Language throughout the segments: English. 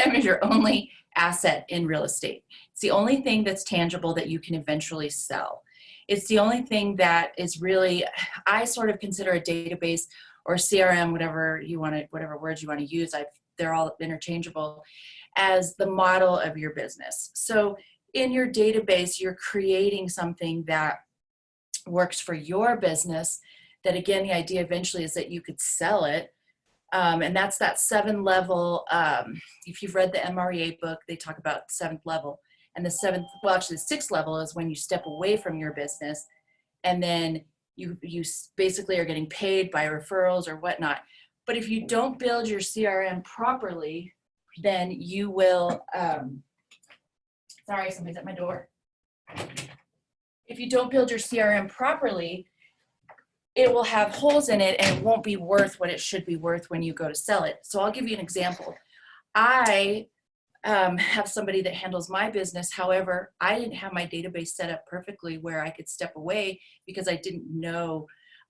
CRM is your only asset in real estate. It's the only thing that's tangible that you can eventually sell. It's the only thing that is really, I sort of consider a database or CRM, whatever you want to, whatever words you want to use, they're all interchangeable, as the model of your business. So in your database, you're creating something that works for your business, that again, the idea eventually is that you could sell it. And that's that 7-level, if you've read the MREA book, they talk about 7th level. And the 7th, well, actually the 6th level is when you step away from your business, and then you basically are getting paid by referrals or whatnot. But if you don't build your CRM properly, then you will, sorry, somebody's at my door. If you don't build your CRM properly, it will have holes in it and it won't be worth what it should be worth when you go to sell it. So I'll give you an example. I have somebody that handles my business. However, I didn't have my database set up perfectly where I could step away because I didn't know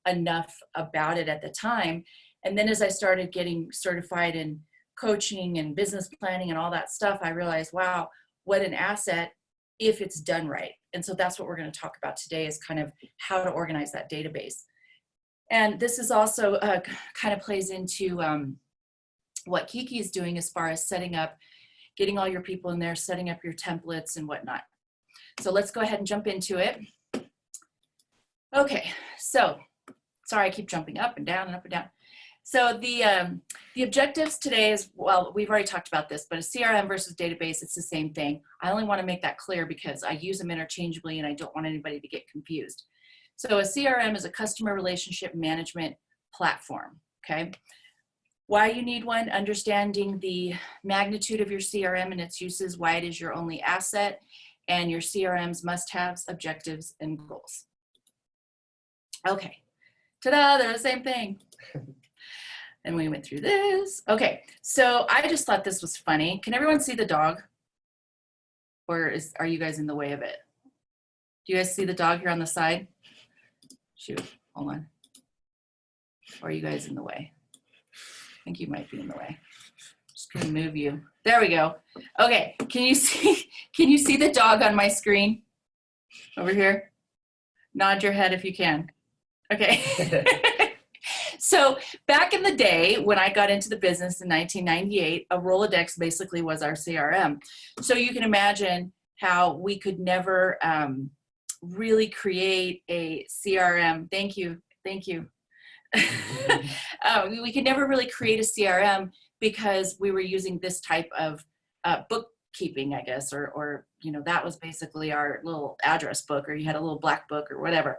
enough about it at the time. And then as I started getting certified in coaching and business planning and all that stuff, I realized, wow, what an asset if it's done right. And so that's what we're going to talk about today, is kind of how to organize that database. And this is also kind of plays into what Kiki is doing as far as setting up, getting all your people in there, setting up your templates and whatnot. So let's go ahead and jump into it. Okay, so sorry, I keep jumping up and down and up and down. So the objectives today is, well, we've already talked about this, but a CRM versus database, it's the same thing. I only want to make that clear because I use them interchangeably and I don't want anybody to get confused. So a CRM is a customer relationship management platform, okay? Why you need one, understanding the magnitude of your CRM and its uses, why it is your only asset, and your CRM's must-haves, objectives, and goals. Okay, ta-da, they're the same thing. And we went through this. Okay, so I just thought this was funny. Can everyone see the dog? Or are you guys in the way of it? Do you guys see the dog here on the side? Shoot, hold on. Or are you guys in the way? I think you might be in the way. Just gonna move you. There we go. Okay, can you see the dog on my screen? Over here? Nod your head if you can. Okay. So back in the day when I got into the business in 1998, a Rolodex basically was our CRM. So you can imagine how we could never really create a CRM. Thank you. Thank you. We could never really create a CRM because we were using this type of bookkeeping, I guess, or you know, that was basically our little address book, or you had a little black book or whatever.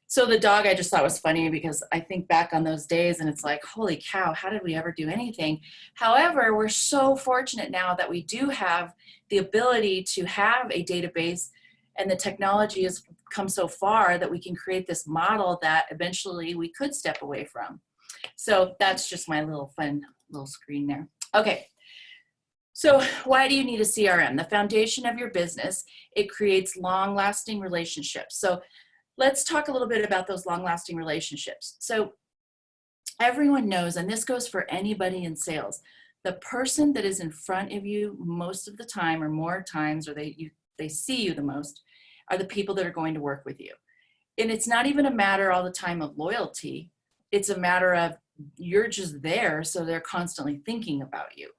So the dog I just thought was funny because I think back on those days and it's like, holy cow, how did we ever do anything? However, we're so fortunate now that we do have the ability to have a database, and the technology has come so far that we can create this model that eventually we could step away from. So that's just my little fun little screen there. Okay. So why do you need a CRM? The foundation of your business, it creates long-lasting relationships. So let's talk a little bit about those long-lasting relationships. So everyone knows, and this goes for anybody in sales, the person that is in front of you most of the time, or more times, or they see you the most, are the people that are going to work with you. And it's not even a matter all the time of loyalty. It's a matter of you're just there, so they're constantly thinking about you.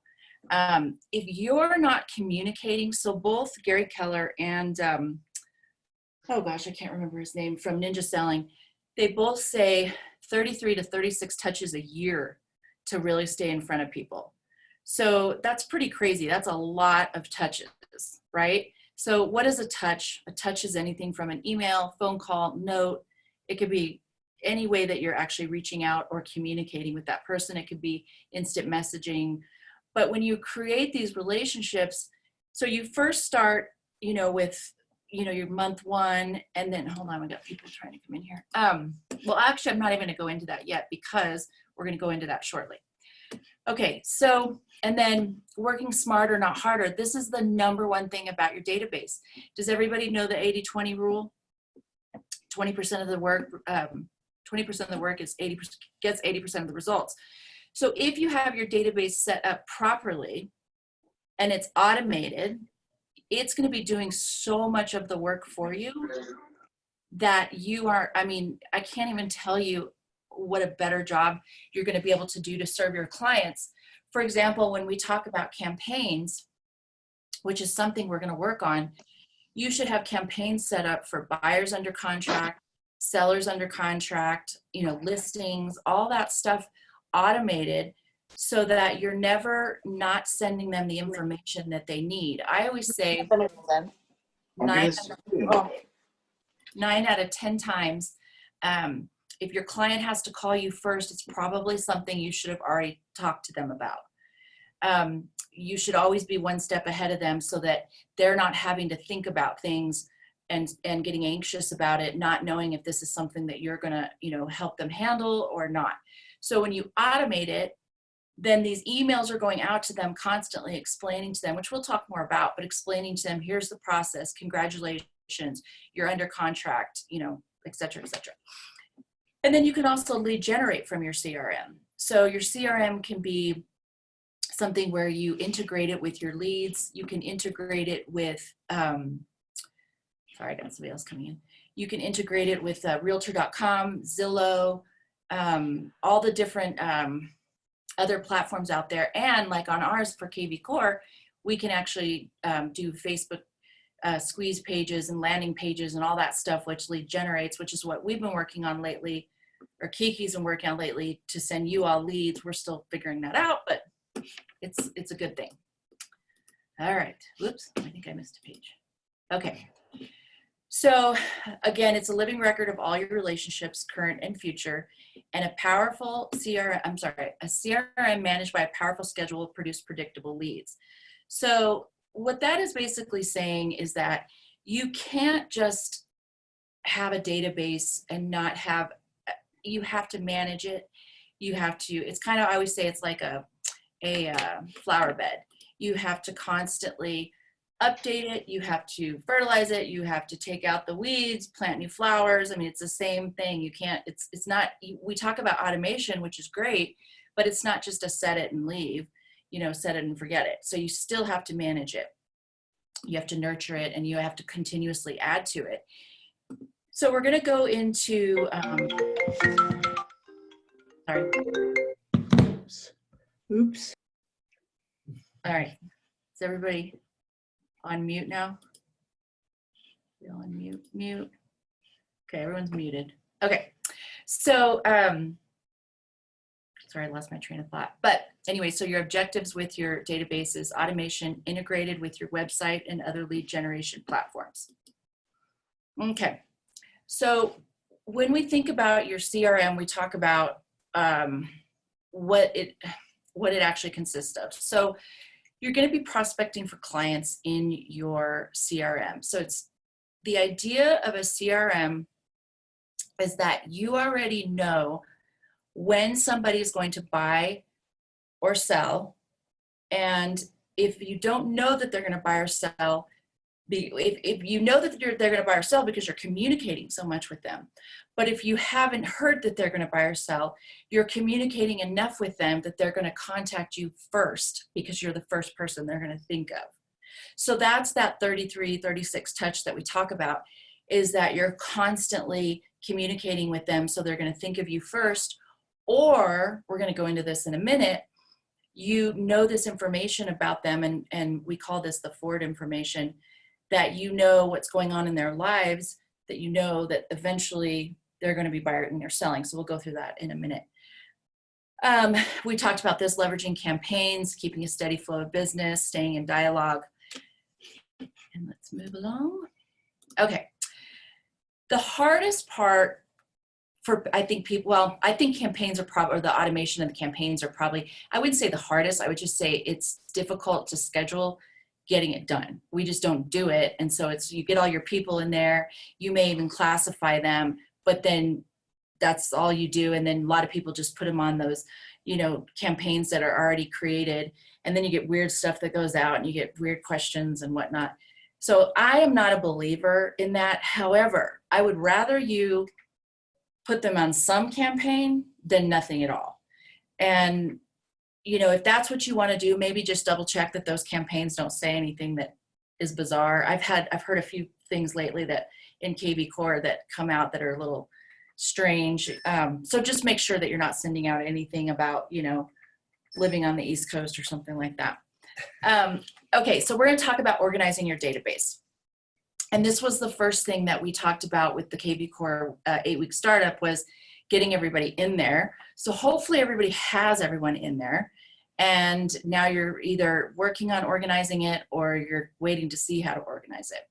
If you're not communicating, so both Gary Keller and oh gosh, I can't remember his name, from Ninja Selling, they both say 33 to 36 touches a year to really stay in front of people. So that's pretty crazy. That's a lot of touches, right? So what is a touch? A touch is anything from an email, phone call, note. It could be any way that you're actually reaching out or communicating with that person. It could be instant messaging. But when you create these relationships, so you first start, you know, with, you know, your month one, and then, hold on, we got people trying to come in here. Well, actually, I'm not even gonna go into that yet because we're gonna go into that shortly. Okay, so, and then working smarter, not harder. This is the #1 thing about your database. Does everybody know the 80-20 rule? 20% of the work, 20% of the work is gets 80% of the results. So if you have your database set up properly, and it's automated, it's going to be doing so much of the work for you that you are, I mean, I can't even tell you what a better job you're going to be able to do to serve your clients. For example, when we talk about campaigns, which is something we're going to work on, you should have campaigns set up for buyers under contract, sellers under contract, you know, listings, all that stuff automated so that you're never not sending them the information that they need. I always say nine, 9 out of 10 times, if your client has to call you first, it's probably something you should have already talked to them about. You should always be one step ahead of them so that they're not having to think about things and getting anxious about it, not knowing if this is something that you're gonna, you know, help them handle or not. So when you automate it, then these emails are going out to them constantly, explaining to them, which we'll talk more about, but explaining to them, here's the process, congratulations, you're under contract, you know, et cetera, et cetera. And then you can also lead generate from your CRM. So your CRM can be something where you integrate it with your leads. You can integrate it with, sorry, I got somebody else coming in. You can integrate it with Realtor.com, Zillow, all the different other platforms out there. And like on ours for KV Core, we can actually do Facebook squeeze pages and landing pages and all that stuff, which lead generates, which is what we've been working on lately, or Kiki's been working on lately to send you all leads. We're still figuring that out, but it's a good thing. All right, whoops, I think I missed a page. Okay, so again, it's a living record of all your relationships, current and future, and a powerful CRM, a CRM managed by a powerful schedule will produce predictable leads. So what that is basically saying is that you can't just have a database and not have, you have to manage it. You have to, it's kind of, I always say it's like a flower bed. You have to constantly update it. You have to fertilize it. You have to take out the weeds, plant new flowers. I mean, it's the same thing. You can't, it's not, we talk about automation, which is great, but it's not just a set it and leave, you know, set it and forget it. So you still have to manage it. You have to nurture it and you have to continuously add to it. So we're going to go into, sorry. Oops. All right. Is everybody on mute now? You're on mute, mute. Okay, everyone's muted. Okay. So, sorry, I lost my train of thought. But anyway, so your objectives with your database is automation integrated with your website and other lead generation platforms. Okay. So when we think about your CRM, we talk about what it actually consists of. So you're going to be prospecting for clients in your CRM. So it's the idea of a CRM is that you already know when somebody is going to buy or sell. And if you don't know that they're going to buy or sell, if you know that they're going to buy or sell because you're communicating so much with them, but if you haven't heard that they're going to buy or sell, you're communicating enough with them that they're going to contact you first because you're the first person they're going to think of. So that's that 33, 36 touch that we talk about, is that you're constantly communicating with them so they're going to think of you first. Or we're going to go into this in a minute, you know this information about them, and we call this the forward information, that you know what's going on in their lives, that you know that eventually they're going to be buying or selling. So we'll go through that in a minute. We talked about this, leveraging campaigns, keeping a steady flow of business, staying in dialogue. And let's move along. Okay. The hardest part for, I think people, well, I think campaigns are probably, or the automation of the campaigns are probably, I wouldn't say the hardest, I would just say it's difficult to schedule getting it done. We just don't do it. And so it's, you get all your people in there, you may even classify them, but then that's all you do. And then a lot of people just put them on those, you know, campaigns that are already created. And then you get weird stuff that goes out and you get weird questions and whatnot. So I am not a believer in that. However, I would rather you put them on some campaign than nothing at all. And you know, if that's what you want to do, maybe just double check that those campaigns don't say anything that is bizarre. I've heard a few things lately that in KB Core that come out that are a little strange. So just make sure that you're not sending out anything about, you know, living on the East Coast or something like that. Okay, so we're going to talk about organizing your database. And this was the first thing that we talked about with the KB Core 8-week startup, was getting everybody in there. So hopefully everybody has everyone in there. And now you're either working on organizing it or you're waiting to see how to organize it.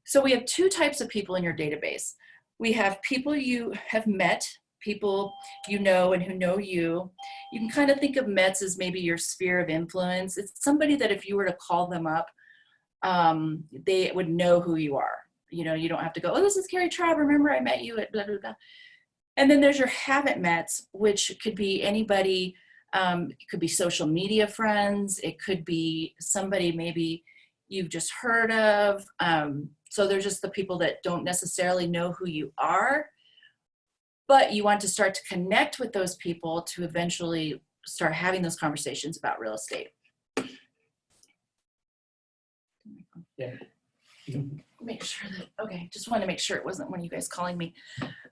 So we have two types of people in your database. We have people you have met, people you know and who know you. You can kind of think of Mets as maybe your sphere of influence. It's somebody that if you were to call them up, they would know who you are. You know, you don't have to go, oh, this is Carrie Traub, remember I met you at blah, blah, blah. And then there's your haven't mets, which could be anybody. It could be social media friends. It could be somebody maybe you've just heard of. So there's just the people that don't necessarily know who you are, but you want to start to connect with those people to eventually start having those conversations about real estate. Yeah. Make sure that, okay, just want to make sure it wasn't one of you guys calling me.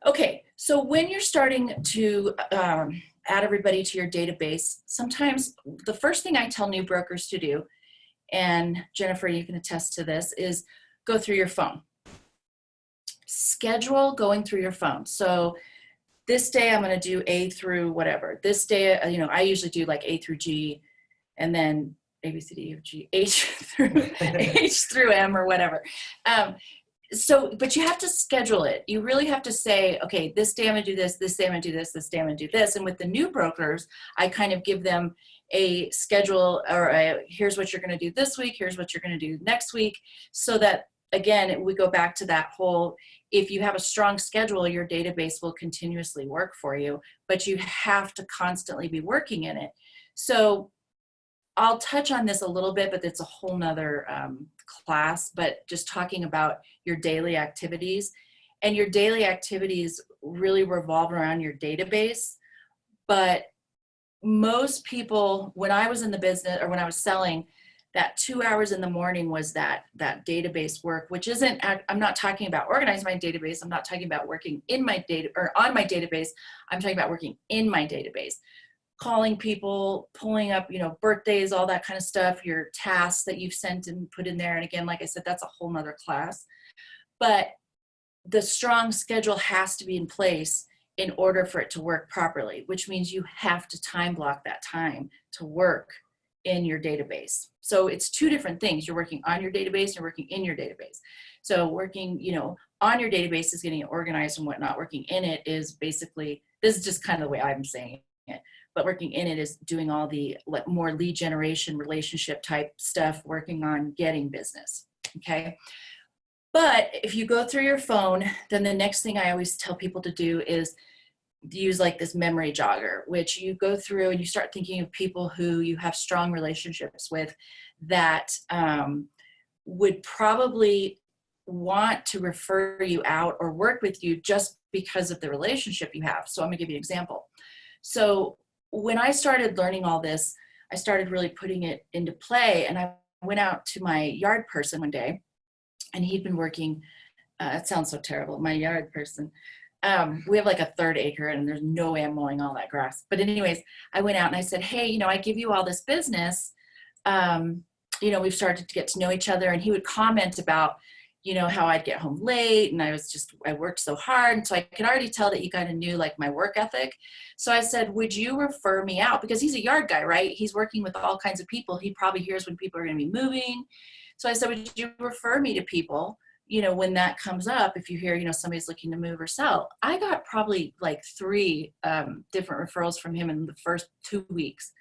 Okay, so when you're starting to add everybody to your database, sometimes the first thing I tell new brokers to do, and Jennifer, you can attest to this, is go through your phone. Schedule going through your phone. So this day I'm going to do A through whatever. This day, you know, I usually do like A through G, and then A, B, C, D, E, F, G, H through M or whatever. So, but you have to schedule it. You really have to say, okay, this day I'm gonna do this day I'm gonna do this day I'm gonna do this. And with the new brokers, I kind of give them a schedule, or here's what you're gonna do this week, here's what you're gonna do next week, so that, again, we go back to that whole, if you have a strong schedule, your database will continuously work for you, but you have to constantly be working in it. So I'll touch on this a little bit, but it's a whole nother class, but just talking about your daily activities. And your daily activities really revolve around your database. But most people, when I was in the business or when I was selling, that 2 hours in the morning was that database work, which isn't, I'm not talking about organizing my database. I'm not talking about working in my data or on my database. I'm talking about working in my database. Calling people, pulling up, you know, birthdays, all that kind of stuff, your tasks that you've sent and put in there. And again, like I said, that's a whole nother class. But the strong schedule has to be in place in order for it to work properly, which means you have to time block that time to work in your database. So it's two different things. You're working on your database, you're working in your database. So working, you know, on your database is getting it organized and whatnot. Working in it is basically, this is just kind of the way I'm saying it. But working in it is doing all the more lead generation, relationship type stuff, working on getting business, okay? But if you go through your phone, then the next thing I always tell people to do is use like this memory jogger, which you go through and you start thinking of people who you have strong relationships with that would probably want to refer you out or work with you just because of the relationship you have. So I'm gonna give you an example. So when I started learning all this, I started really putting it into play, and I went out to my yard person one day, and he'd been working, it sounds so terrible, my yard person. We have like a 1/3 acre and there's no way I'm mowing all that grass. But anyways, I went out and I said, hey, you know, I give you all this business. You know, we've started to get to know each other, and he would comment about, you know, how I'd get home late and I worked so hard. And so I could already tell that he kind of knew like my work ethic. So I said, would you refer me out? Because he's a yard guy, right? He's working with all kinds of people. He probably hears when people are going to be moving. So I said, would you refer me to people, you know, when that comes up, if you hear, you know, somebody's looking to move or sell? I got probably like 3 different referrals from him in the first 2 weeks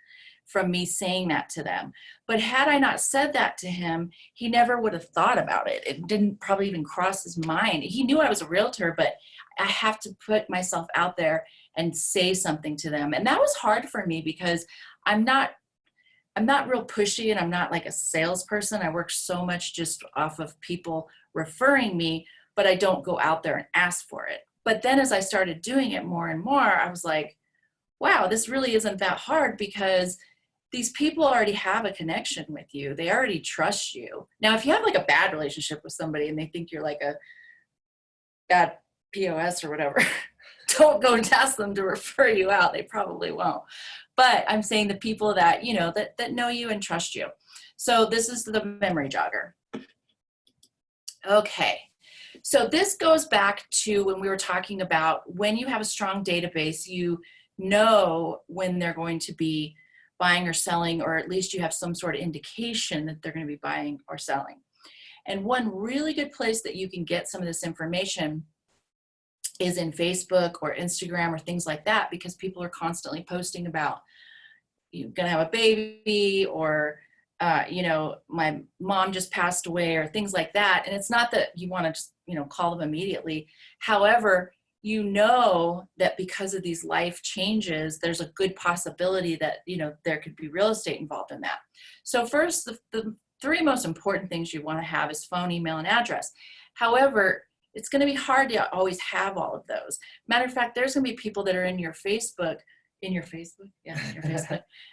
from me saying that to them. But had I not said that to him, he never would have thought about it. It didn't probably even cross his mind. He knew I was a realtor, but I have to put myself out there and say something to them. And that was hard for me because I'm not real pushy, and I'm not like a salesperson. I work so much just off of people referring me, but I don't go out there and ask for it. But then as I started doing it more and more, I was like, wow, this really isn't that hard, because these people already have a connection with you. They already trust you. Now, if you have like a bad relationship with somebody and they think you're like a bad POS or whatever, don't go and ask them to refer you out. They probably won't. But I'm saying the people that, you know, that know you and trust you. So this is the memory jogger. Okay. So this goes back to when we were talking about when you have a strong database, you know when they're going to be buying or selling, or at least you have some sort of indication that they're going to be buying or selling. And one really good place that you can get some of this information is in Facebook or Instagram or things like that, because people are constantly posting about, you're going to have a baby, or you know, my mom just passed away, or things like that. And it's not that you want to just, you know, call them immediately. However, you know that because of these life changes, there's a good possibility that, you know, there could be real estate involved in that. So first, the three most important things you want to have is phone, email, and address. However, it's going to be hard to always have all of those. Matter of fact, there's going to be people that are in your Facebook,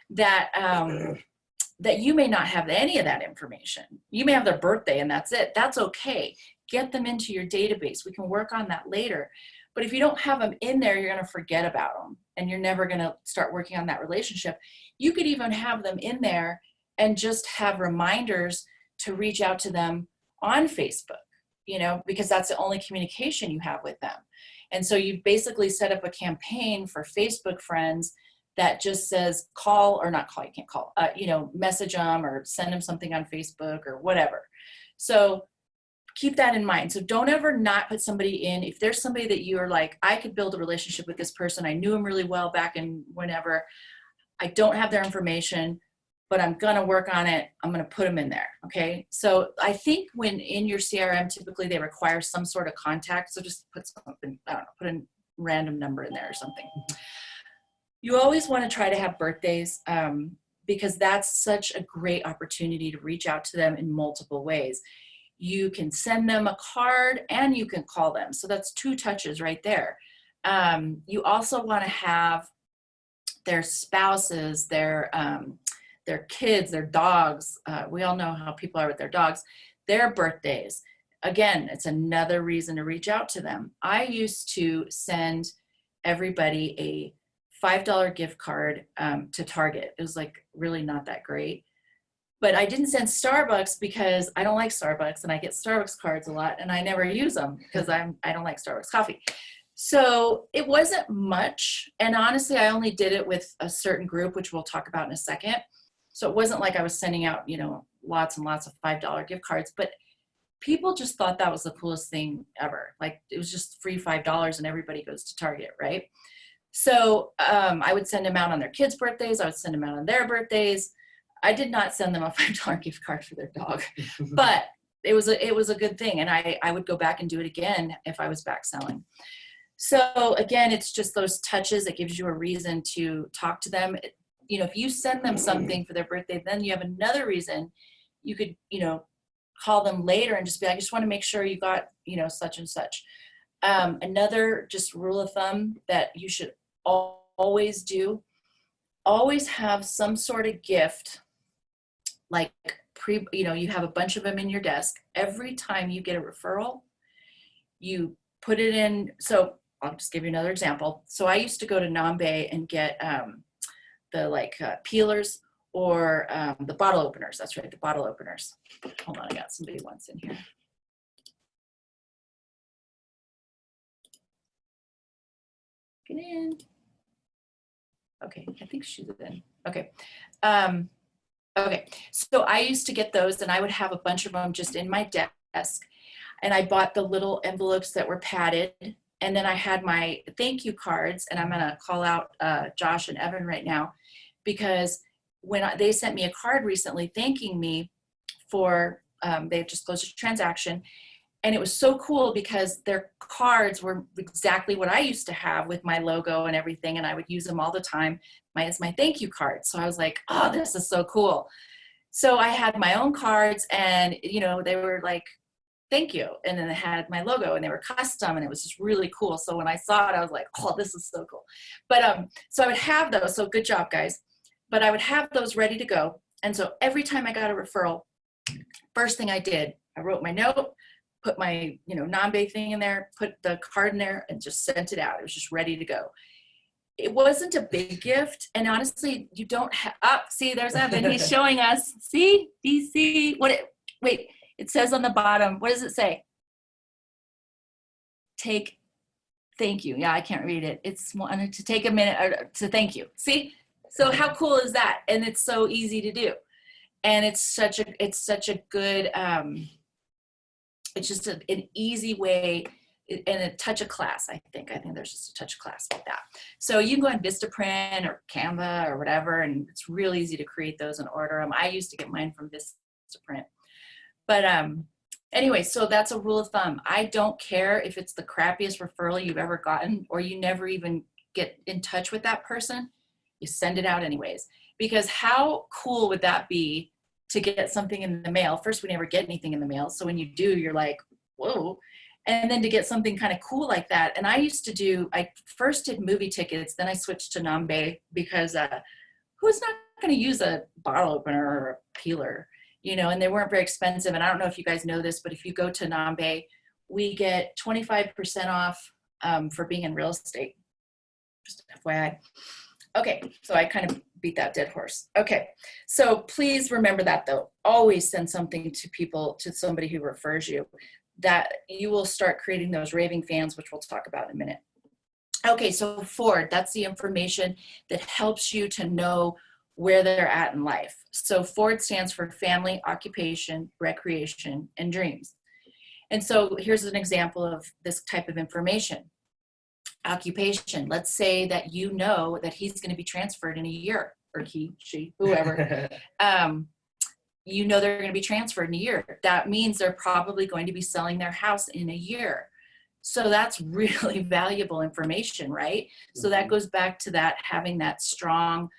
that that you may not have any of that information. You may have their birthday and that's it. That's okay. Get them into your database. We can work on that later. But if you don't have them in there, you're going to forget about them and you're never going to start working on that relationship. You could even have them in there and just have reminders to reach out to them on Facebook, you know, because that's the only communication you have with them. And so you basically set up a campaign for Facebook friends that just says call, or not call, you can't call, you know, message them or send them something on Facebook or whatever. So keep that in mind. So don't ever not put somebody in. If there's somebody that you're like, I could build a relationship with this person, I knew him really well back in whenever, I don't have their information, but I'm gonna work on it, I'm gonna put them in there, okay? So I think when in your CRM, typically they require some sort of contact, so just put something, I don't know, put a random number in there or something. You always want to try to have birthdays, because that's such a great opportunity to reach out to them in multiple ways. You can send them a card and you can call them. So that's 2 touches right there. You also want to have their spouses, their kids, their dogs. We all know how people are with their dogs, their birthdays. Again, it's another reason to reach out to them. I used to send everybody a $5 gift card to Target. It was like really not that great. But I didn't send Starbucks because I don't like Starbucks, and I get Starbucks cards a lot and I never use them because I don't like Starbucks coffee. So it wasn't much. And honestly, I only did it with a certain group, which we'll talk about in a second. So it wasn't like I was sending out, you know, lots and lots of $5 gift cards, but people just thought that was the coolest thing ever. Like it was just free $5 and everybody goes to Target, right? So I would send them out on their kids' birthdays. I would send them out on their birthdays. I did not send them a $5 gift card for their dog, but it was a good thing. And I would go back and do it again if I was back selling. So again, it's just those touches that gives you a reason to talk to them. You know, if you send them something for their birthday, then you have another reason. You could, you know, call them later and just be like, I just want to make sure you got, you know, such and such. Another just rule of thumb that you should always do, always have some sort of gift, like you know, you have a bunch of them in your desk. Every time you get a referral, you put it in. So I'll just give you another example. So I used to go to Nambe and get the peelers or the bottle openers. That's right, the bottle openers. Hold on, I got somebody once in here. Get in. Okay, I think she's in. Okay. Okay, so I used to get those and I would have a bunch of them just in my desk. And I bought the little envelopes that were padded. And then I had my thank you cards, and I'm gonna call out Josh and Evan right now, because when they sent me a card recently thanking me for, they just closed a transaction. And it was so cool because their cards were exactly what I used to have with my logo and everything. And I would use them all the time as my thank you card. So I was like, oh, this is so cool. So I had my own cards, and, you know, they were like thank you. And then it had my logo and they were custom and it was just really cool. So when I saw it, I was like, oh, this is so cool. But so I would have those. So good job, guys. But I would have those ready to go. And so every time I got a referral, first thing I did, I wrote my note, put my, non-bay thing in there, put the card in there, and just sent it out. It was just ready to go. It wasn't a big gift. And honestly, you don't have, see, there's Evan. He's showing us. See, DC, wait, it says on the bottom, what does it say? Thank you. Yeah, I can't read it. It's wanted to take a minute to thank you. See? So how cool is that? And it's so easy to do. And it's such a good, it's just an easy way and a touch of class, I think. I think there's just a touch of class with that. So you can go on Vistaprint or Canva or whatever, and it's real easy to create those and order them. I used to get mine from Vistaprint. But anyway, so that's a rule of thumb. I don't care if it's the crappiest referral you've ever gotten or you never even get in touch with that person. You send it out anyways. Because how cool would that be to get something in the mail? First, we never get anything in the mail. So when you do, you're like, whoa. And then to get something kind of cool like that. And I first did movie tickets, then I switched to Nambe because who's not going to use a bottle opener or a peeler, and they weren't very expensive. And I don't know if you guys know this, but if you go to Nambe, we get 25% off for being in real estate. Just FYI. Okay, so I kind of beat that dead horse. Okay, so please remember that though. Always send something to somebody who refers you, that you will start creating those raving fans, which we'll talk about in a minute. Okay, so Ford, that's the information that helps you to know where they're at in life. So Ford stands for family, occupation, recreation, and dreams. And so here's an example of this type of information. Occupation. Let's say that you know that he's going to be transferred in a year, or he, she, whoever. They're going to be transferred in a year. That means they're probably going to be selling their house in a year. So that's really valuable information, right? Mm-hmm. So that goes back to that, having that strong,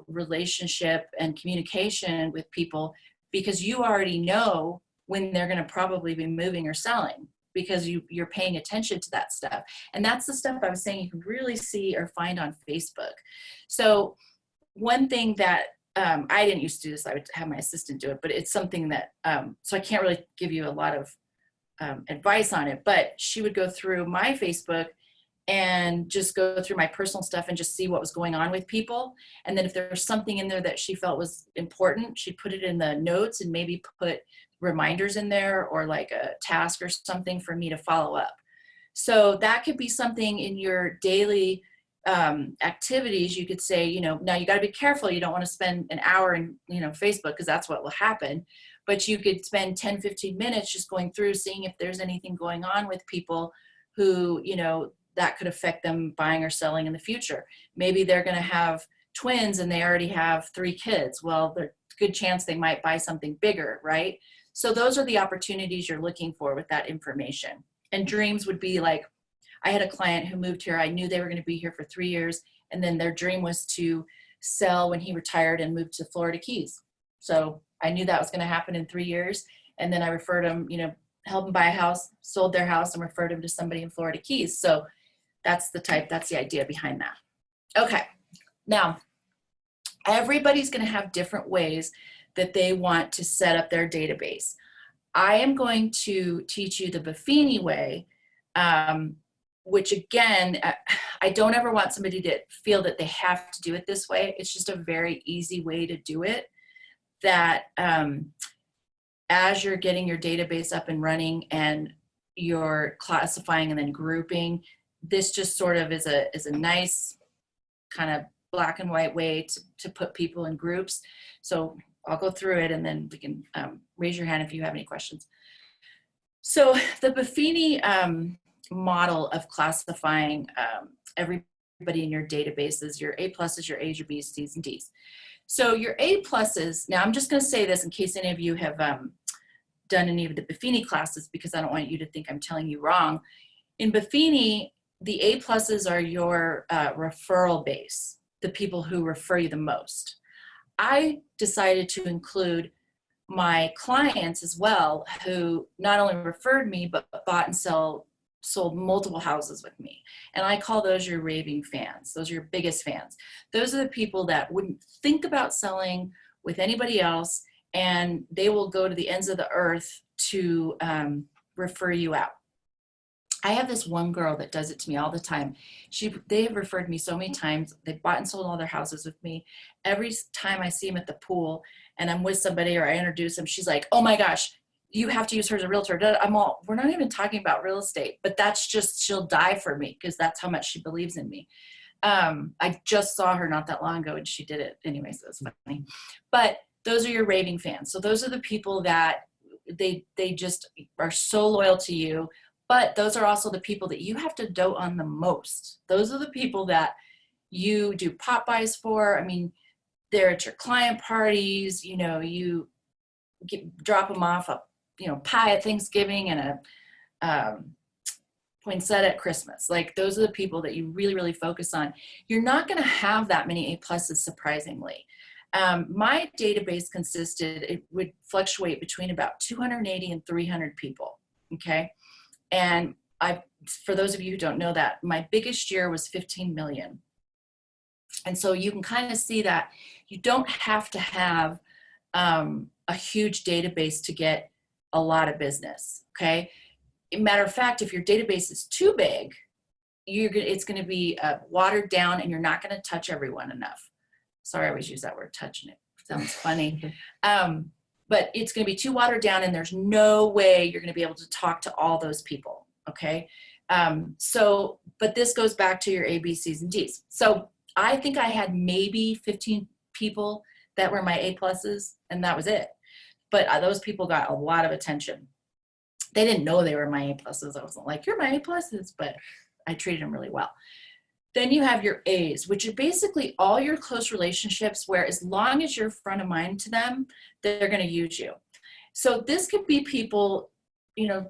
relationship and communication with people, because you already know when they're going to probably be moving or selling, because you're paying attention to that stuff. And that's the stuff I was saying you can really see or find on Facebook. So one thing that I didn't used to do this, I would have my assistant do it, but it's something that, so I can't really give you a lot of advice on it, but she would go through my Facebook and just go through my personal stuff and just see what was going on with people. And then if there was something in there that she felt was important, she'd put it in the notes and maybe put reminders in there or like a task or something for me to follow up. So that could be something in your daily activities. You could say, now you got to be careful. You don't want to spend an hour in, Facebook, because that's what will happen. But you could spend 10, 15 minutes just going through, seeing if there's anything going on with people who, that could affect them buying or selling in the future. Maybe they're going to have twins and they already have 3 kids. Well, there's a good chance they might buy something bigger, right? So those are the opportunities you're looking for with that information. And dreams would be like, I had a client who moved here. I knew they were going to be here for 3 years. And then their dream was to sell when he retired and moved to Florida Keys. So I knew that was going to happen in 3 years. And then I referred him, helped him buy a house, sold their house, and referred him to somebody in Florida Keys. So that's the idea behind that. Okay. Now, everybody's going to have different ways that they want to set up their database. I am going to teach you the Buffini way, which again, I don't ever want somebody to feel that they have to do it this way. It's just a very easy way to do it, that as you're getting your database up and running and you're classifying and then grouping, this just sort of is a nice kind of black and white way to put people in groups. So I'll go through it and then we can raise your hand if you have any questions. So the Buffini model of classifying everybody in your databases, your A pluses, your A's, your B's, C's, and D's. So your A pluses, now I'm just going to say this in case any of you have done any of the Buffini classes, because I don't want you to think I'm telling you wrong. In Buffini, the A pluses are your referral base, the people who refer you the most. I decided to include my clients as well, who not only referred me, but bought and sold multiple houses with me. And I call those your raving fans. Those are your biggest fans. Those are the people that wouldn't think about selling with anybody else, and they will go to the ends of the earth to refer you out. I have this one girl that does it to me all the time. They have referred me so many times. They bought and sold all their houses with me. Every time I see them at the pool and I'm with somebody or I introduce them, she's like, oh my gosh, you have to use her as a realtor. We're not even talking about real estate, but that's just, she'll die for me because that's how much she believes in me. I just saw her not that long ago and she did it anyway, so it's funny. But those are your raving fans. So those are the people that they just are so loyal to you. But those are also the people that you have to dote on the most. Those are the people that you do pop buys for. I mean, they're at your client parties, you drop them off a, pie at Thanksgiving and a poinsettia at Christmas. Like, those are the people that you really, really focus on. You're not going to have that many A+, surprisingly. My database it would fluctuate between about 280 and 300 people, okay? And for those of you who don't know that, my biggest year was 15 million. And so you can kind of see that you don't have to have a huge database to get a lot of business, okay? Matter of fact, if your database is too big, it's going to be watered down and you're not going to touch everyone enough. Sorry, I always use that word, touching it. Sounds funny. But it's going to be too watered down and there's no way you're going to be able to talk to all those people, okay? But this goes back to your A, B, C's, and D's. So I think I had maybe 15 people that were my A+, and that was it. But those people got a lot of attention. They didn't know they were my A+. I wasn't like, you're my A+, but I treated them really well. Then you have your A's, which are basically all your close relationships where as long as you're front of mind to them, they're going to use you. So this could be people,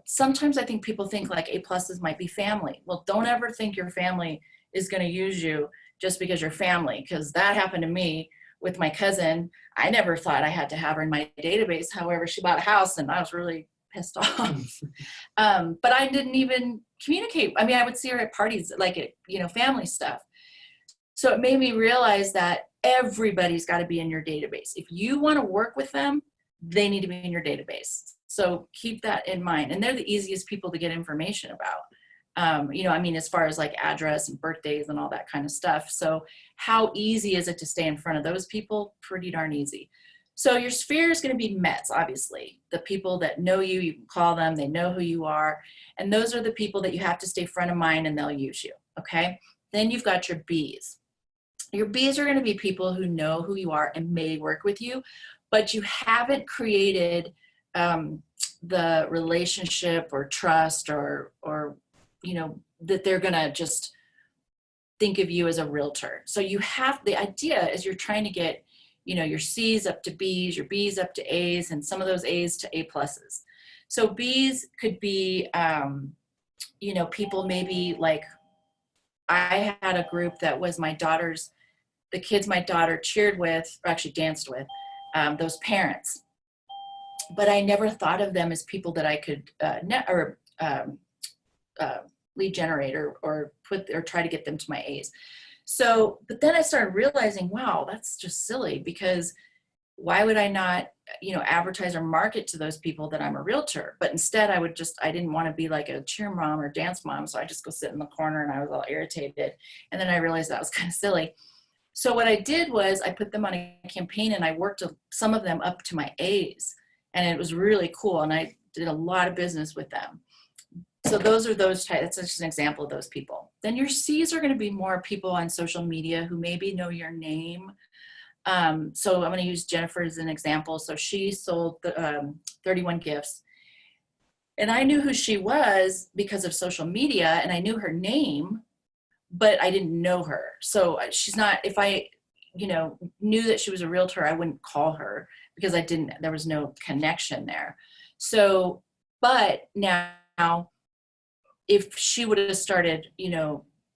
sometimes I think people think like A+ might be family. Well, don't ever think your family is going to use you just because you're family, because that happened to me with my cousin. I never thought I had to have her in my database. However, she bought a house and I was really pissed off. But I didn't even communicate. I mean, I would see her at parties, like at, family stuff. So it made me realize that everybody's got to be in your database. If you want to work with them, they need to be in your database. So keep that in mind. And they're the easiest people to get information about. As far as like address and birthdays and all that kind of stuff. So how easy is it to stay in front of those people? Pretty darn easy. So your sphere is going to be Mets, obviously. The people that know you, you can call them, they know who you are. And those are the people that you have to stay front of mind and they'll use you, okay? Then you've got your B's. Your B's are going to be people who know who you are and may work with you, but you haven't created the relationship or trust or that they're going to just think of you as a realtor. So the idea is you're trying to get your C's up to B's, your B's up to A's, and some of those A's to A+. So B's could be, people maybe like, I had a group that was the kids my daughter cheered with, or actually danced with, those parents. But I never thought of them as people that I could lead generate or try to get them to my A's. So, but then I started realizing, wow, that's just silly, because why would I not, advertise or market to those people that I'm a realtor? But instead I didn't want to be like a cheer mom or dance mom. So I just go sit in the corner and I was all irritated. And then I realized that was kind of silly. So what I did was I put them on a campaign and I worked some of them up to my A's, and it was really cool. And I did a lot of business with them. So those are those types. That's just an example of those people. Then your C's are going to be more people on social media who maybe know your name. So I'm going to use Jennifer as an example. So she sold 31 gifts. And I knew who she was because of social media, and I knew her name, but I didn't know her. So she's not, if I, knew that she was a realtor, I wouldn't call her because there was no connection there. So, but now, if she would have started,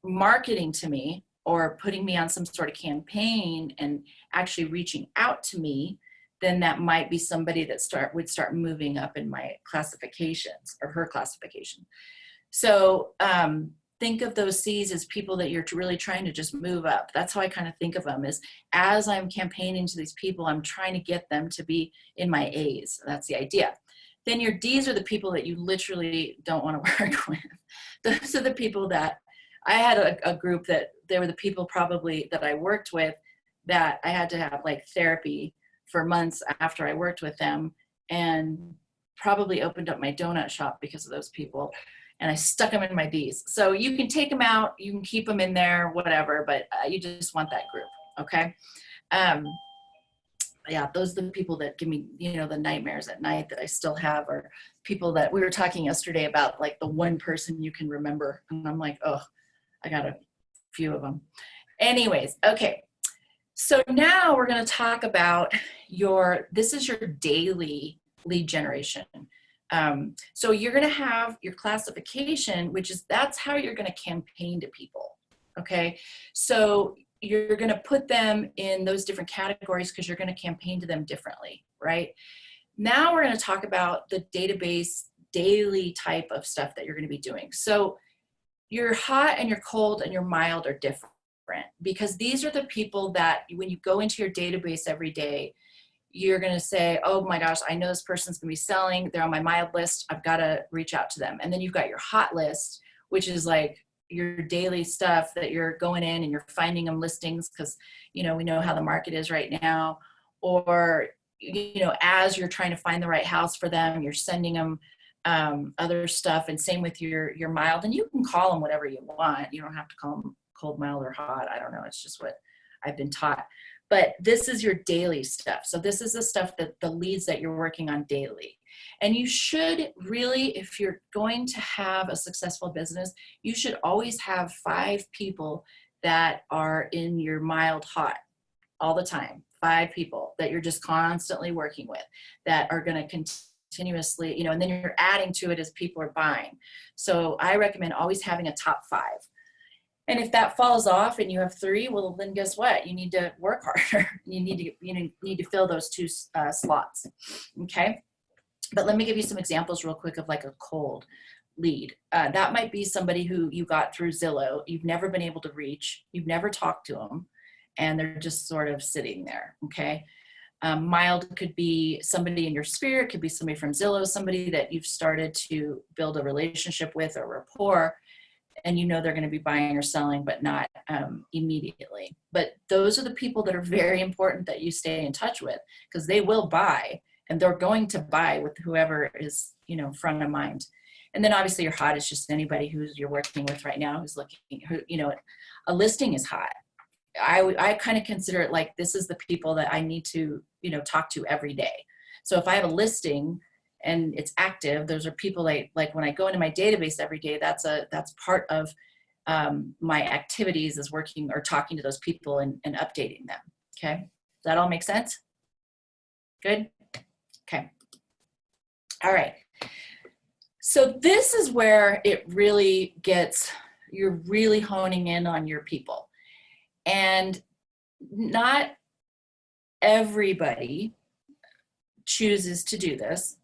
marketing to me or putting me on some sort of campaign and actually reaching out to me, then that might be somebody that would start moving up in my classifications or her classification. So think of those C's as people that you're really trying to just move up. That's how I kind of think of them, is as I'm campaigning to these people, I'm trying to get them to be in my A's. That's the idea. Then your D's are the people that you literally don't want to work with. Those are the people that I had a group that they were the people probably that I worked with that I had to have like therapy for months after I worked with them, and probably opened up my donut shop because of those people. And I stuck them in my D's. So you can take them out, you can keep them in there, whatever, but you just want that group, okay? Yeah, those are the people that give me, you know, the nightmares at night that I still have, or people that we were talking yesterday about, like the one person you can remember. And I'm like, oh, I got a few of them. Anyways, okay. So now we're going to talk about this is your daily lead generation. So you're going to have your classification, that's how you're going to campaign to people. Okay. So you're going to put them in those different categories because you're going to campaign to them differently, right? Now we're going to talk about the database daily type of stuff that you're going to be doing. So your hot and your cold and your mild are different, because these are the people that when you go into your database every day, you're going to say, oh my gosh, I know this person's going to be selling. They're on my mild list. I've got to reach out to them. And then you've got your hot list, which is like your daily stuff that you're going in and you're finding them listings because, you know, we know how the market is right now. Or, you know, as you're trying to find the right house for them, you're sending them other stuff. And same with your mild. And you can call them whatever you want. You don't have to call them cold, mild, or hot. I don't know. It's just what I've been taught. But this is your daily stuff. So this is the stuff that the leads that you're working on daily. And you should really, if you're going to have a successful business, you should always have 5 people that are in your mild hot all the time. 5 people that you're just constantly working with that are going to continuously, you know, and then you're adding to it as people are buying. So I recommend always having a top 5. And if that falls off and you have 3, well, then guess what? You need to work harder. You need to fill those 2 slots. Okay. But let me give you some examples real quick of like a cold lead. That might be somebody who you got through Zillow. You've never been able to reach. You've never talked to them, and they're just sort of sitting there. Okay. Mild could be somebody in your sphere. It could be somebody from Zillow, somebody that you've started to build a relationship with or rapport, and you know they're going to be buying or selling, but not immediately. But those are the people that are very important that you stay in touch with, because they will buy, and they're going to buy with whoever is, you know, front of mind. And then obviously your hot is just anybody who's you're working with right now who's looking, who, you know, a listing is hot. I kind of consider it like this is the people that I need to, you know, talk to every day. So if I have a listing and it's active, those are people like when I go into my database every day, that's part of my activities is working or talking to those people and updating them. Okay. Does that all make sense? Good. Okay. All right. So this is where it really gets, you're really honing in on your people. And not everybody chooses to do this.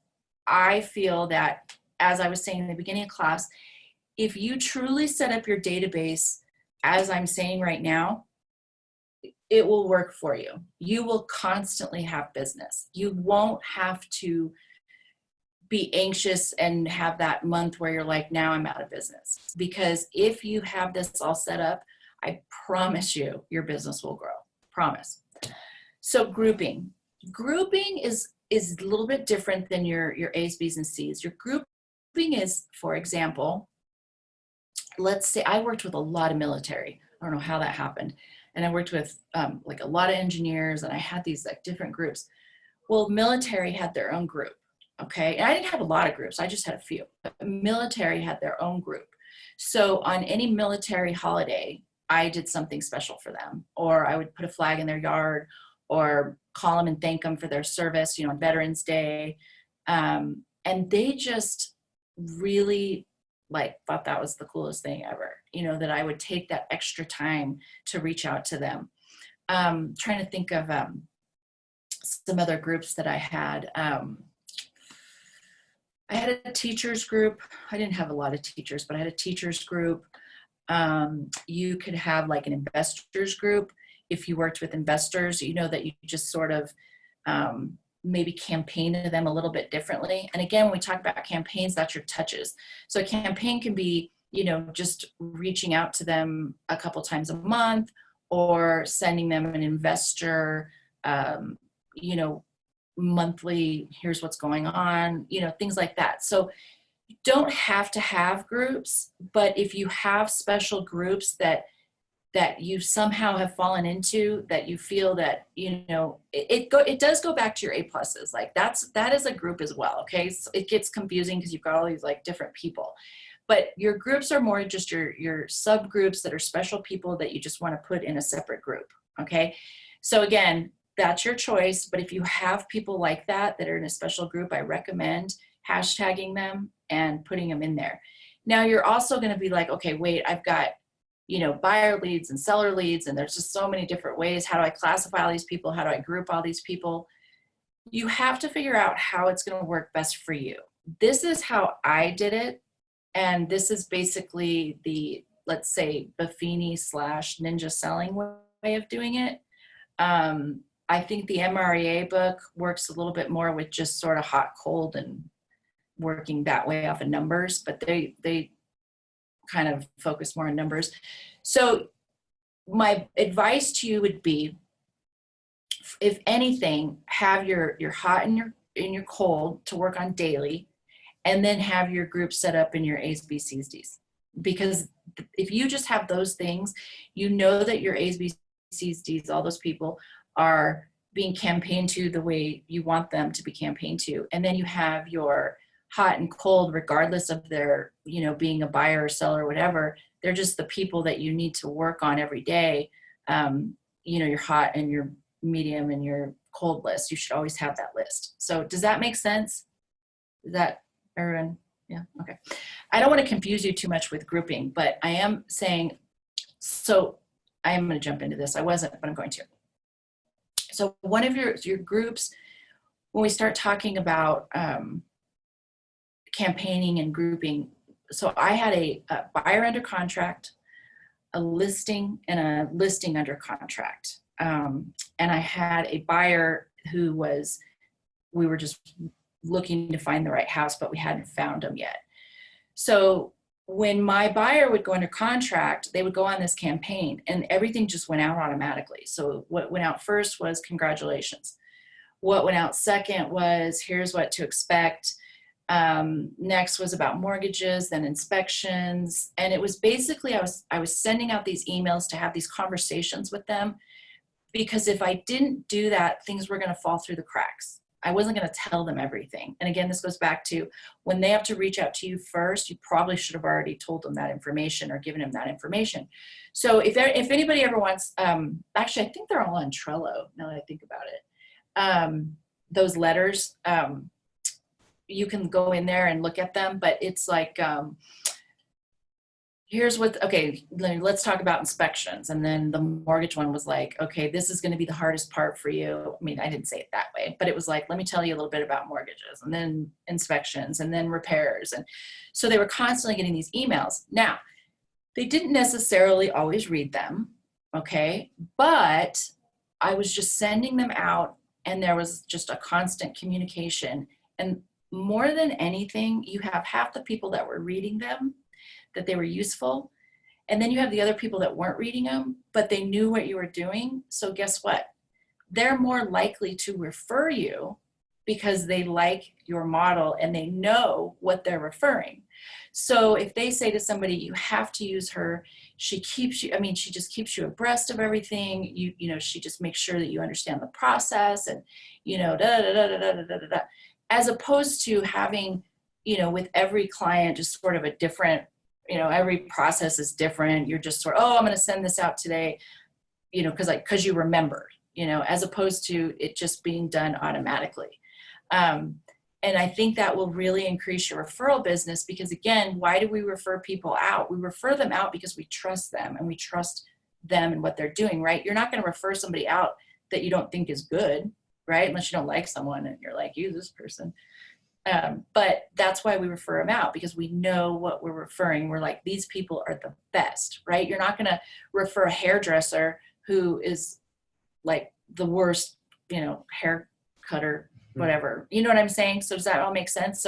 I feel that, as I was saying in the beginning of class, if you truly set up your database, as I'm saying right now, it will work for you. You will constantly have business. You won't have to be anxious and have that month where you're like, now I'm out of business. Because if you have this all set up, I promise you, your business will grow. Promise. So grouping is a little bit different than your A's, B's, and C's. Your grouping is, for example, let's say I worked with a lot of military. I don't know how that happened. And I worked with like a lot of engineers, and I had these like different groups. Well, military had their own group. Okay. And I didn't have a lot of groups. I just had a few. But military had their own group. So on any military holiday, I did something special for them, or I would put a flag in their yard, or call them and thank them for their service, you know, on Veterans Day. And they just really thought that was the coolest thing ever, you know, that I would take that extra time to reach out to them. Trying to think of some other groups that I had. I had a teachers group. I didn't have a lot of teachers, but I had a teachers group. You could have like an investors group. If you worked with investors, you know that you just sort of maybe campaign to them a little bit differently. And again, when we talk about campaigns, that's your touches. So a campaign can be, you know, just reaching out to them a couple times a month, or sending them an investor, you know, monthly, here's what's going on, you know, things like that. So you don't have to have groups, but if you have special groups that you somehow have fallen into, that you feel that, you know, it does go back to your A pluses. Like that is a group as well. Okay. So it gets confusing because you've got all these like different people, but your groups are more just your subgroups that are special people that you just want to put in a separate group. Okay. So again, that's your choice. But if you have people like that are in a special group, I recommend hashtagging them and putting them in there. Now you're also going to be like, okay, wait, I've got, you know, buyer leads and seller leads, and there's just so many different ways. How do I classify all these people? How do I group all these people? You have to figure out how it's going to work best for you. This is how I did it. And this is basically the, let's say, Buffini / ninja selling way of doing it. I think the MREA book works a little bit more with just sort of hot, cold, and working that way off of numbers, but they kind of focus more on numbers. So my advice to you would be, if anything, have your hot and your cold to work on daily, and then have your group set up in your A's, B's, C's, D's. Because if you just have those things, you know that your A's, B's, C's, D's, all those people are being campaigned to the way you want them to be campaigned to. And then you have your hot and cold, regardless of their, you know, being a buyer or seller or whatever. They're just the people that you need to work on every day. You know, your hot and your medium and your cold list. You should always have that list. So does that make sense? Is that, Erwin? Yeah, okay. I don't want to confuse you too much with grouping, but I am saying, so I am going to jump into this. I wasn't, but I'm going to. So one of your groups, when we start talking about campaigning and grouping, so I had a buyer under contract, a listing, and a listing under contract. And I had a buyer who was, we were just looking to find the right house, but we hadn't found them yet. So when my buyer would go under contract, they would go on this campaign and everything just went out automatically. So what went out first was congratulations. What went out second was here's what to expect. Next was about mortgages, then inspections. And it was basically, I was sending out these emails to have these conversations with them, because if I didn't do that, things were going to fall through the cracks. I wasn't going to tell them everything. And again, this goes back to when they have to reach out to you first, you probably should have already told them that information or given them that information. So if anybody ever wants, actually, I think they're all on Trello now that I think about it. Those letters, you can go in there and look at them, but it's like, here's what, okay, let's talk about inspections. And then the mortgage one was like, okay, this is going to be the hardest part for you. I mean, I didn't say it that way, but it was like, let me tell you a little bit about mortgages, and then inspections, and then repairs. And so they were constantly getting these emails. Now, they didn't necessarily always read them, okay? But I was just sending them out, and there was just a constant communication. And more than anything, you have half the people that were reading them, that they were useful. And then you have the other people that weren't reading them, but they knew what you were doing. So guess what? They're more likely to refer you because they like your model and they know what they're referring. So if they say to somebody, you have to use her, she keeps you, I mean, she just keeps you abreast of everything. You know, she just makes sure that you understand the process, and, you know, as opposed to having, you know, with every client, just sort of a different, you know, every process is different. You're just sort of, oh, I'm going to send this out today, you know, because you remembered, you know, as opposed to it just being done automatically. And I think that will really increase your referral business, because again, why do we refer people out? We refer them out because we trust them, and we trust them and what they're doing, right? You're not going to refer somebody out that you don't think is good. right? Unless you don't like someone and you're like, use this person. But that's why we refer them out, because we know what we're referring. We're like, these people are the best, right? You're not going to refer a hairdresser who is like the worst, hair cutter, whatever. You know what I'm saying? So does that all make sense?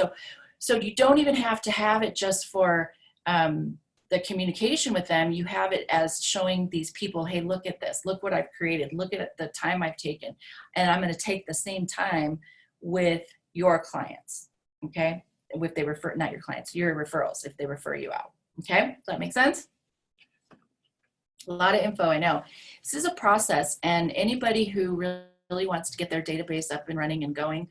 So you don't even have to have it just for the communication with them. You have it as showing these people, hey, look at this, look what I've created, look at the time I've taken, and I'm going to take the same time with your clients. Okay, if they refer, not your clients, your referrals, if they refer you out. Okay, does that make sense? A lot of info, I know. This is a process, and anybody who really wants to get their database up and running and going,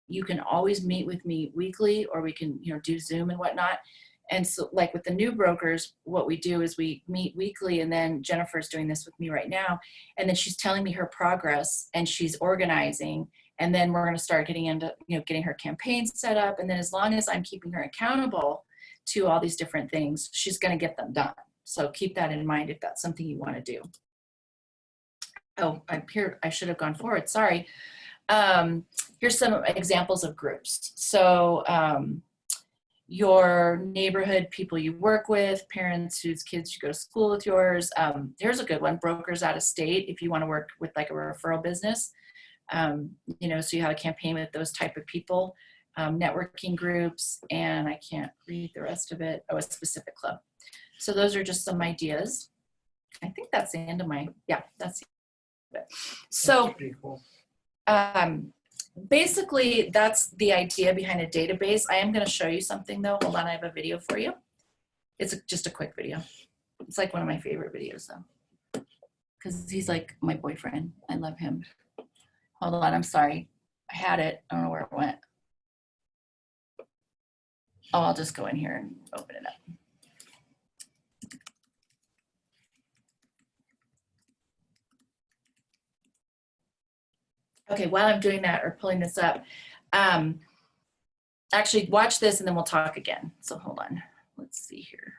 you can always meet with me weekly, or we can do Zoom and whatnot. And so like with the new brokers, what we do is we meet weekly, and then Jennifer's doing this with me right now, and then she's telling me her progress, and she's organizing, and then we're going to start getting into getting her campaigns set up, and then as long as I'm keeping her accountable to all these different things, she's going to get them done. So keep that in mind if that's something you want to do. Oh, I'm here. I should have gone forward. Sorry. Here's some examples of groups. So your neighborhood people you work with, parents whose kids you go to school with yours. Here's a good one, brokers out of state, if you want to work with like a referral business. So you have a campaign with those type of people, networking groups, and I can't read the rest of it. Oh, a specific club. So those are just some ideas. I think that's the end of my, that's the end of it. So basically that's the idea behind a database. I am going to show you something though. Hold on, I have a video for you. It's just a quick video. It's like one of my favorite videos though, because he's like my boyfriend. I love him. Hold on, I'm sorry. I had it. I don't know where it went. Oh, I'll just go in here and open it up. Okay, while I'm doing that or pulling this up, actually watch this and then we'll talk again. So hold on, let's see here.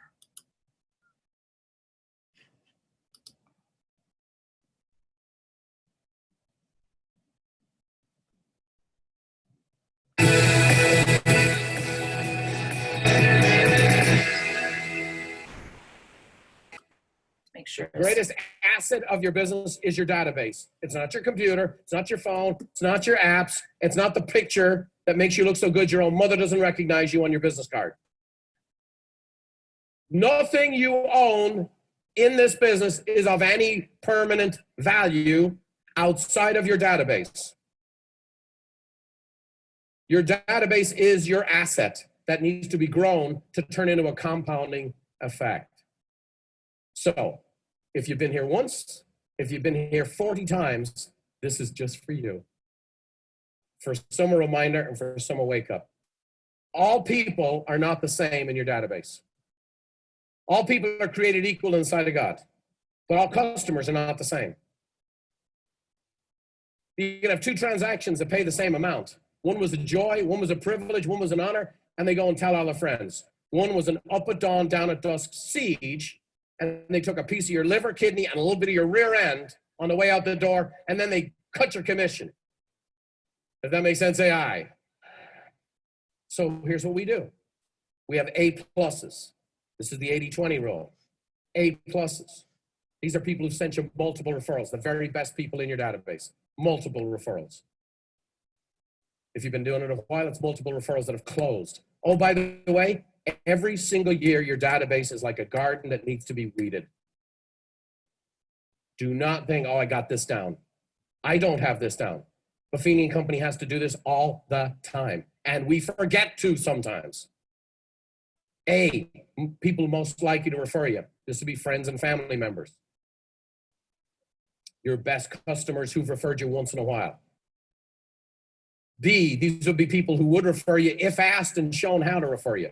Make sure. The greatest asset of your business is your database. It's not your computer. It's not your phone. It's not your apps. It's not the picture that makes you look so good your own mother doesn't recognize you on your business card. Nothing you own in this business is of any permanent value outside of your database. Your database is your asset that needs to be grown to turn into a compounding effect. So, if you've been here once, if you've been here 40 times, this is just for you. For some a reminder and for some a wake up. All people are not the same in your database. All people are created equal inside of God, but all customers are not the same. You can have two transactions that pay the same amount. One was a joy, one was a privilege, one was an honor, and they go and tell all their friends. One was an up at dawn, down at dusk siege, and they took a piece of your liver, kidney, and a little bit of your rear end on the way out the door, and then they cut your commission. If that makes sense, say aye. So here's what we do. We have A pluses. This is the 80-20 rule. A pluses. These are people who sent you multiple referrals, the very best people in your database. Multiple referrals. If you've been doing it a while, it's multiple referrals that have closed. Oh, by the way, every single year, your database is like a garden that needs to be weeded. Do not think, oh, I got this down. I don't have this down. Buffini and Company has to do this all the time. And we forget to sometimes. A, people most likely to refer you. This would be friends and family members. Your best customers who've referred you once in a while. B, these would be people who would refer you if asked and shown how to refer you.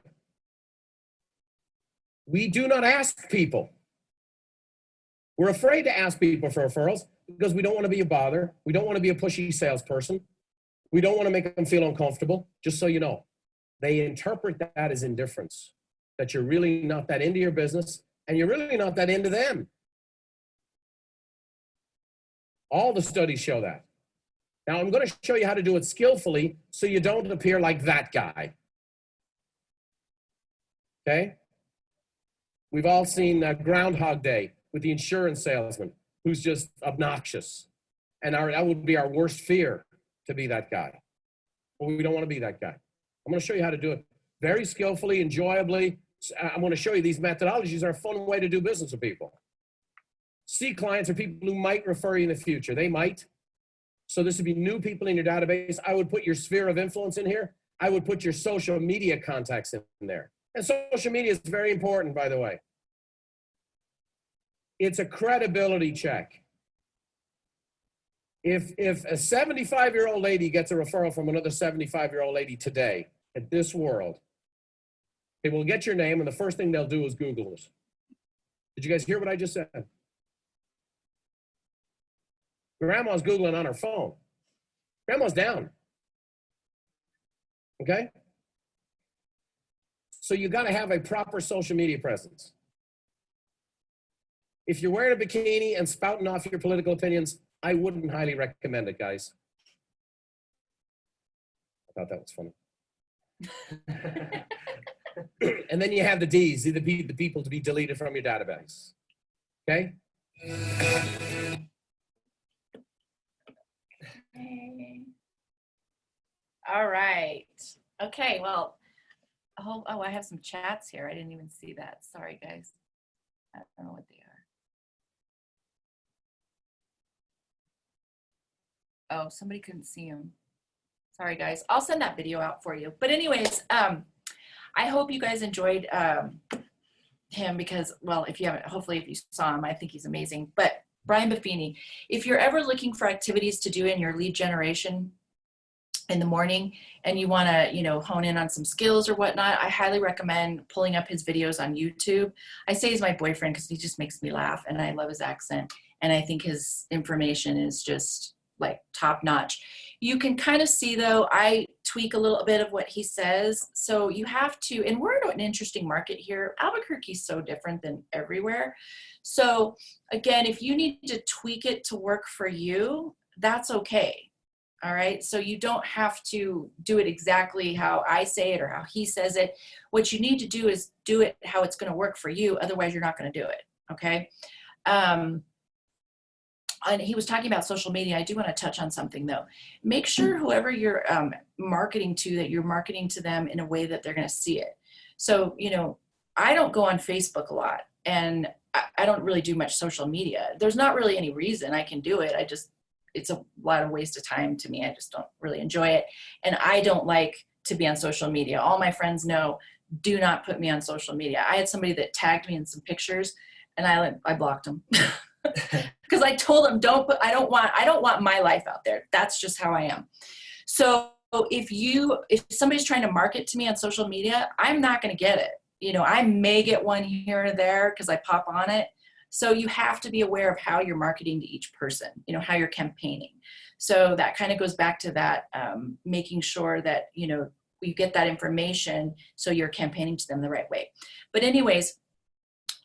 We do not ask people. We're afraid to ask people for referrals because we don't want to be a bother. We don't want to be a pushy salesperson. We don't want to make them feel uncomfortable, just so you know. They interpret that as indifference, that you're really not that into your business and you're really not that into them. All the studies show that. Now, I'm going to show you how to do it skillfully so you don't appear like that guy. Okay? We've all seen Groundhog Day with the insurance salesman who's just obnoxious. And that would be our worst fear, to be that guy. But we don't want to be that guy. I'm going to show you how to do it very skillfully, enjoyably. I'm going to show you these methodologies are a fun way to do business with people. C clients are people who might refer you in the future. They might. So this would be new people in your database. I would put your sphere of influence in here. I would put your social media contacts in there. And social media is very important, by the way. It's a credibility check. If a 75-year-old lady gets a referral from another 75-year-old lady today, at this world, they will get your name, and the first thing they'll do is Google it. Did you guys hear what I just said? Grandma's Googling on her phone. Grandma's down. Okay? So you got to have a proper social media presence. If you're wearing a bikini and spouting off your political opinions, I wouldn't highly recommend it, guys. I thought that was funny. And then you have the D's, the people to be deleted from your database. Okay? All right. Okay, well, oh, I have some chats here. I didn't even see that. Sorry, guys. I don't know what they are. Oh, somebody couldn't see them. Sorry, guys. I'll send that video out for you. But anyways, I hope you guys enjoyed him because, well, if you haven't, hopefully if you saw him, I think he's amazing. But Brian Buffini, if you're ever looking for activities to do in your lead generation in the morning and you want to, you know, hone in on some skills or whatnot, I highly recommend pulling up his videos on YouTube. I say he's my boyfriend because he just makes me laugh and I love his accent. And I think his information is just like top notch. You can kind of see though, I tweak a little bit of what he says. So you have to, and we're in an interesting market here. Albuquerque's so different than everywhere. So again, if you need to tweak it to work for you, that's okay. All right. So you don't have to do it exactly how I say it or how he says it. What you need to do is do it how it's going to work for you. Otherwise you're not going to do it. Okay. And he was talking about social media. I do want to touch on something though. Make sure whoever you're marketing to, that you're marketing to them in a way that they're going to see it. So, you know, I don't go on Facebook a lot and I don't really do much social media. There's not really any reason I can do it. It's a lot of waste of time to me. I just don't really enjoy it. And I don't like to be on social media. All my friends know, do not put me on social media. I had somebody that tagged me in some pictures and I blocked them. Because I told them, I don't want my life out there. That's just how I am. So if somebody's trying to market to me on social media, I'm not going to get it. You know, I may get one here or there because I pop on it. So you have to be aware of how you're marketing to each person, you know, how you're campaigning. So that kind of goes back to that, making sure that, you know, you get that information so you're campaigning to them the right way. But anyways,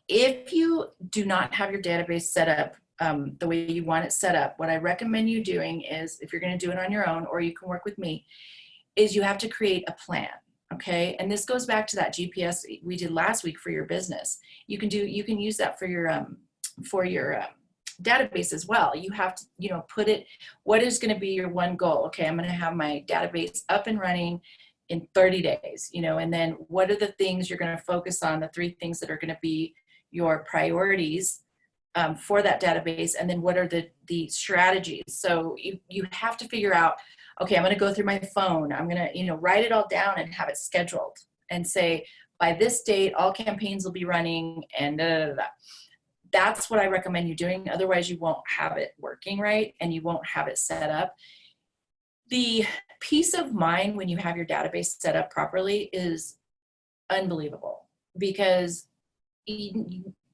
if you do not have your database set up the way you want it set up, what I recommend you doing is, if you're going to do it on your own or you can work with me, is you have to create a plan. Okay. And this goes back to that GPS we did last week for your business. You can use that for your database as well. You have to, you know, put it, what is going to be your one goal? Okay. I'm going to have my database up and running in 30 days, you know, and then what are the things you're going to focus on, the 3 things that are going to be your priorities for that database, and then what are the strategies. So you have to figure out, okay, I'm going to go through my phone, I'm going to, you know, write it all down and have it scheduled and say, by this date all campaigns will be running, and that's what I recommend you doing. Otherwise you won't have it working right and you won't have it set up. The peace of mind when you have your database set up properly is unbelievable, because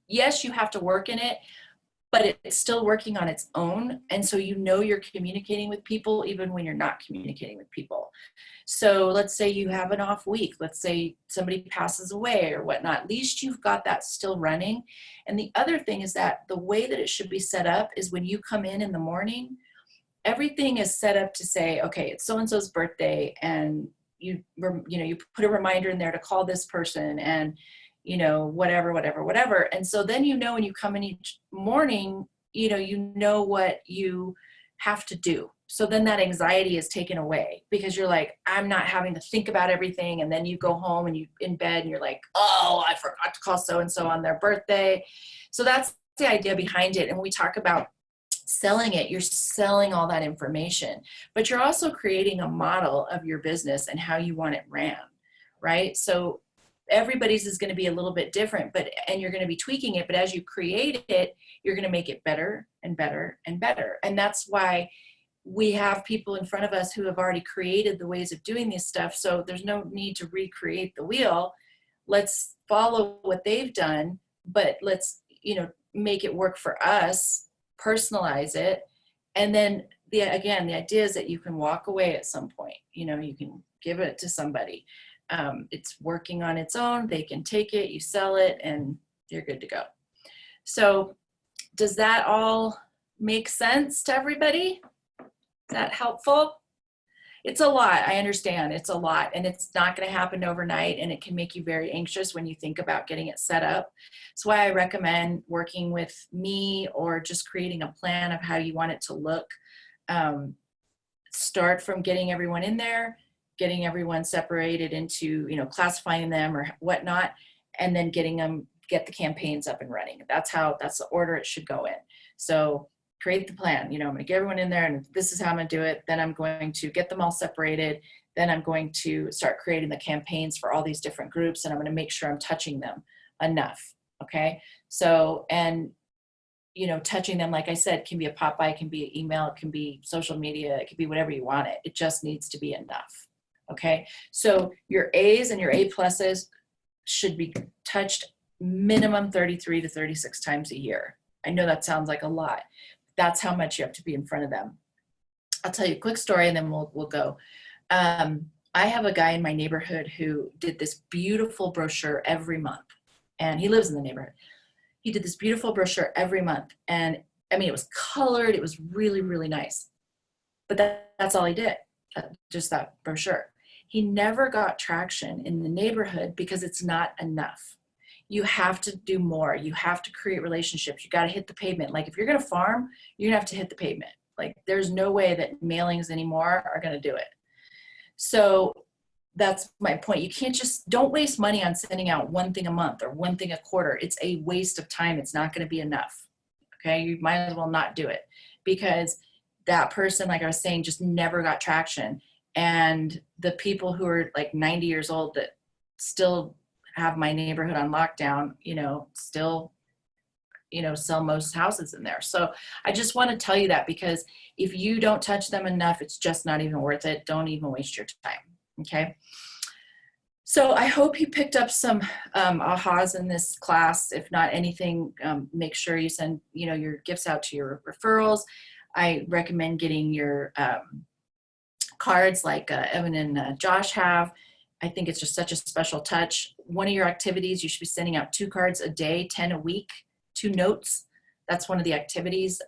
yes, you have to work in it, but it's still working on its own. And so you know you're communicating with people even when you're not communicating with people. So let's say you have an off week. Let's say somebody passes away or whatnot. At least you've got that still running. And the other thing is that the way that it should be set up is when you come in the morning, everything is set up to say, okay, it's so-and-so's birthday, and you put a reminder in there to call this person, and whatever. And so then, when you come in each morning, you know what you have to do. So then that anxiety is taken away, because you're like, I'm not having to think about everything. And then you go home and you in bed and you're like, oh, I forgot to call so-and-so on their birthday. So that's the idea behind it. And when we talk about selling it, you're selling all that information, but you're also creating a model of your business and how you want it ran, right? So everybody's is going to be a little bit different, and you're going to be tweaking it, but as you create it, you're going to make it better and better and better. And that's why we have people in front of us who have already created the ways of doing this stuff. So there's no need to recreate the wheel. Let's follow what they've done, but let's, make it work for us, personalize it. And then the idea is that you can walk away at some point, you can give it to somebody. It's working on its own. They can take it, you sell it, and you're good to go. So does that all make sense to everybody? Is that helpful? It's a lot. I understand. It's a lot, and it's not going to happen overnight, and it can make you very anxious when you think about getting it set up. That's why I recommend working with me, or just creating a plan of how you want it to look. Start from getting everyone in there, getting everyone separated into, classifying them or whatnot, and then get the campaigns up and running. That's the order it should go in. So create the plan. I'm going to get everyone in there, and this is how I'm going to do it. Then I'm going to get them all separated. Then I'm going to start creating the campaigns for all these different groups, and I'm going to make sure I'm touching them enough. Okay. So, and, touching them, like I said, can be a pop-by, it can be an email, it can be social media, it can be whatever you want it. It just needs to be enough. Okay. So your A's and your A pluses should be touched minimum 33 to 36 times a year. I know that sounds like a lot. That's how much you have to be in front of them. I'll tell you a quick story, and then we'll go. I have a guy in my neighborhood who did this beautiful brochure every month, and he lives in the neighborhood. He did this beautiful brochure every month, and it was colored. It was really, really nice, but that's all he did, just that brochure. He never got traction in the neighborhood because it's not enough. You have to do more. You have to create relationships. You got to hit the pavement. Like, if you're going to farm, you're going to have to hit the pavement. Like, there's no way that mailings anymore are going to do it. So that's my point. You can't don't waste money on sending out one thing a month or one thing a quarter. It's a waste of time. It's not going to be enough. Okay. You might as well not do it, because that person, like I was saying, just never got traction. And the people who are like 90 years old that still have my neighborhood on lockdown, still, sell most houses in there. So I just want to tell you that, because if you don't touch them enough, it's just not even worth it. Don't even waste your time. Okay. So I hope you picked up some ahas in this class. If not anything, make sure you send, your gifts out to your referrals. I recommend getting your cards like Evan and Josh have. I think it's just such a special touch. One of your activities, you should be sending out 2 cards a day, 10 a week, 2 notes. That's one of the activities.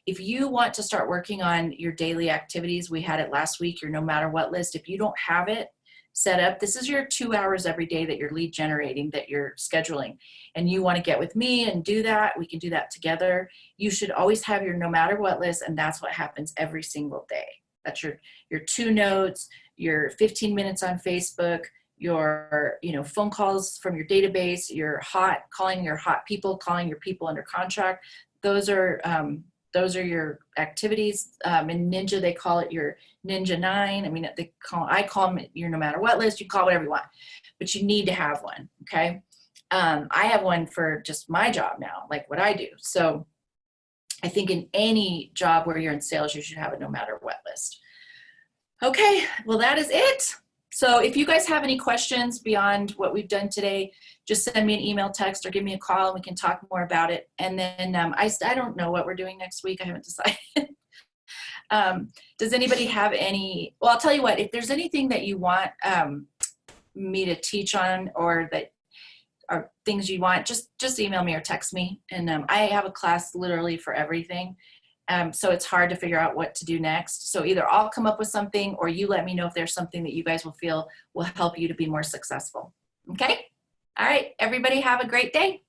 If you want to start working on your daily activities, we had it last week, your no matter what list. If you don't have it set up, this is your 2 hours every day that you're lead generating, that you're scheduling, and you want to get with me and do that, we can do that together. You should always have your no matter what list, and that's what happens every single day. That's your 2 notes, your 15 minutes on Facebook, your phone calls from your database, calling your hot people, calling your people under contract. Those are your activities. In Ninja, they call it your Ninja 9. I call them your no matter what list. You call it whatever you want, but you need to have one. Okay. I have one for just my job now, like what I do. So I think in any job where you're in sales, you should have a no matter what list. Okay, well, that is it. So if you guys have any questions beyond what we've done today, just send me an email, text, or give me a call, and we can talk more about it. And then I don't know what we're doing next week. I haven't decided. Does anybody have any? Well, I'll tell you what, if there's anything that you want me to teach on, or that are things you want, just email me or text me. And I have a class literally for everything. So it's hard to figure out what to do next. So either I'll come up with something or you let me know if there's something that you guys will feel will help you to be more successful. Okay? All right, everybody have a great day.